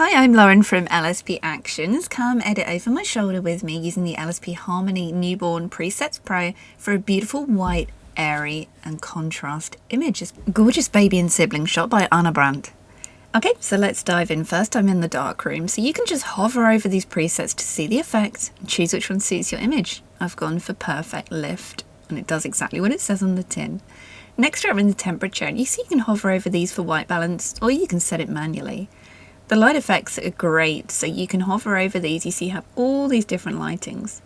Hi, I'm Lauren from LSP Actions. Come edit over my shoulder with me using the LSP Harmony Newborn Presets Pro for a beautiful white, airy and contrast image. This gorgeous baby and sibling shot by Anna Brandt. Okay, so let's dive in. First, I'm in the darkroom, so you can just hover over these presets to see the effect and choose which one suits your image. I've gone for Perfect Lift, and it does exactly what it says on the tin. Next, I'm in the temperature, and you see you can hover over these for white balance, or you can set it manually. The light effects are great, so you can hover over these. You see you have all these different lightings.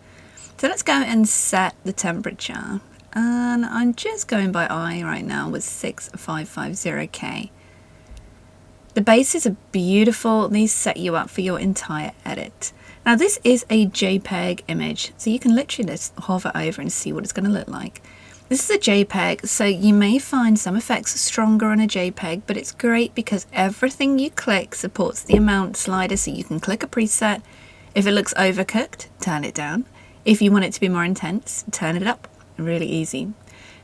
So let's go and set the temperature. And I'm just going by eye right now with 6550K. The bases are beautiful. These set you up for your entire edit. Now this is a JPEG image, so you can literally just hover over and see what it's going to look like. This is a JPEG, so you may find some effects stronger on a JPEG, but it's great because everything you click supports the amount slider, so you can click a preset. If it looks overcooked, turn it down. If you want it to be more intense, turn it up. Really easy.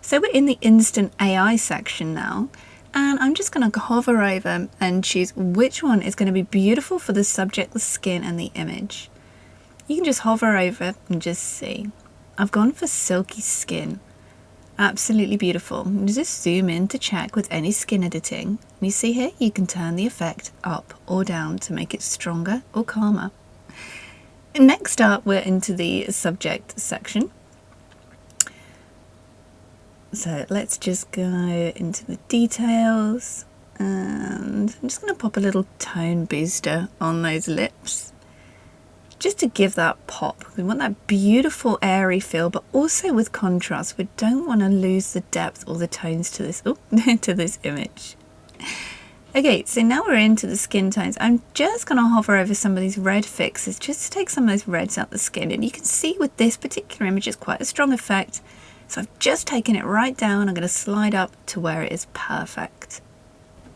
So we're in the Instant AI section now, and I'm just going to hover over and choose which one is going to be beautiful for the subject, the skin, and the image. You can just hover over and just see. I've gone for Silky Skin. Absolutely beautiful. Just zoom in to check with any skin editing. And you see here, you can turn the effect up or down to make it stronger or calmer. And next up, we're into the subject section. So let's just go into the details, and I'm just going to pop a little tone booster on those lips. Just to give that pop. We want that beautiful airy feel, but also with contrast. We don't want to lose the depth or the tones to this to this image. Okay, so now we're into the skin tones. I'm just going to hover over some of these red fixes just to take some of those reds out the skin. And you can see with this particular image, it's quite a strong effect. So I've just taken it right down. I'm going to slide up to where it is perfect.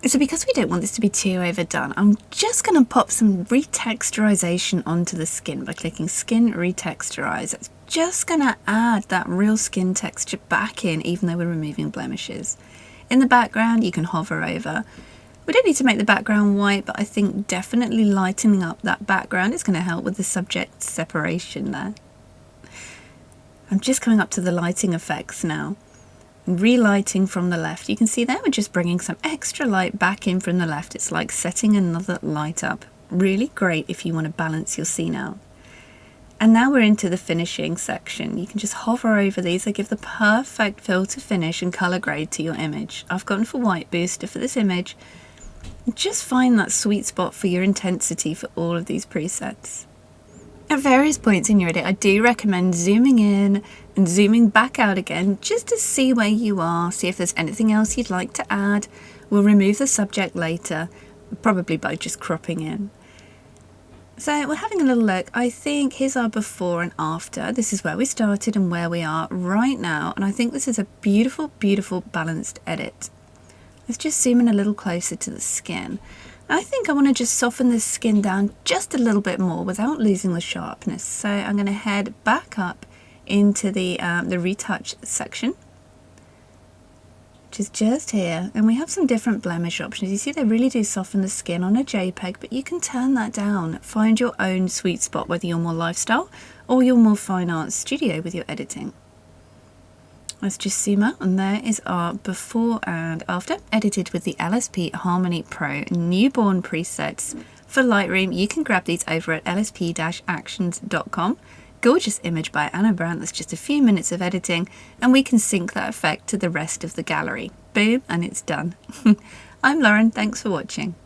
So because we don't want this to be too overdone, I'm just going to pop some retexturization onto the skin by clicking Skin Retexturize. It's just going to add that real skin texture back in, even though we're removing blemishes. In the background, you can hover over. We don't need to make the background white, but I think definitely lightening up that background is going to help with the subject separation there. I'm just coming up to the lighting effects now. Relighting from the left. You can see there we're just bringing some extra light back in from the left. It's like setting another light up. Really great if you want to balance your scene out. And now we're into the finishing section. You can just hover over these. They give the perfect filter finish and color grade to your image. I've gone for white booster for this image. Just find that sweet spot for your intensity for all of these presets. At various points in your edit, I do recommend zooming in and zooming back out again just to see where you are, see if there's anything else you'd like to add. We'll remove the subject later, probably by just cropping in. So we're having a little look. I think here's our before and after. This is where we started and where we are right now. And I think this is a beautiful, beautiful balanced edit. Let's just zoom in a little closer to the skin. I think I want to just soften this skin down just a little bit more without losing the sharpness. So I'm going to head back up into the retouch section, which is just here. And we have some different blemish options. You see they really do soften the skin on a JPEG, but you can turn that down. Find your own sweet spot, whether you're more lifestyle or you're more fine art studio with your editing. Let's just zoom out, and there is our before and after, edited with the LSP Harmony Pro Newborn presets for Lightroom. You can grab these over at lsp-actions.com. Gorgeous image by Anna Brandt. That's just a few minutes of editing, and we can sync that effect to the rest of the gallery. Boom, and it's done. I'm Lauren. Thanks for watching.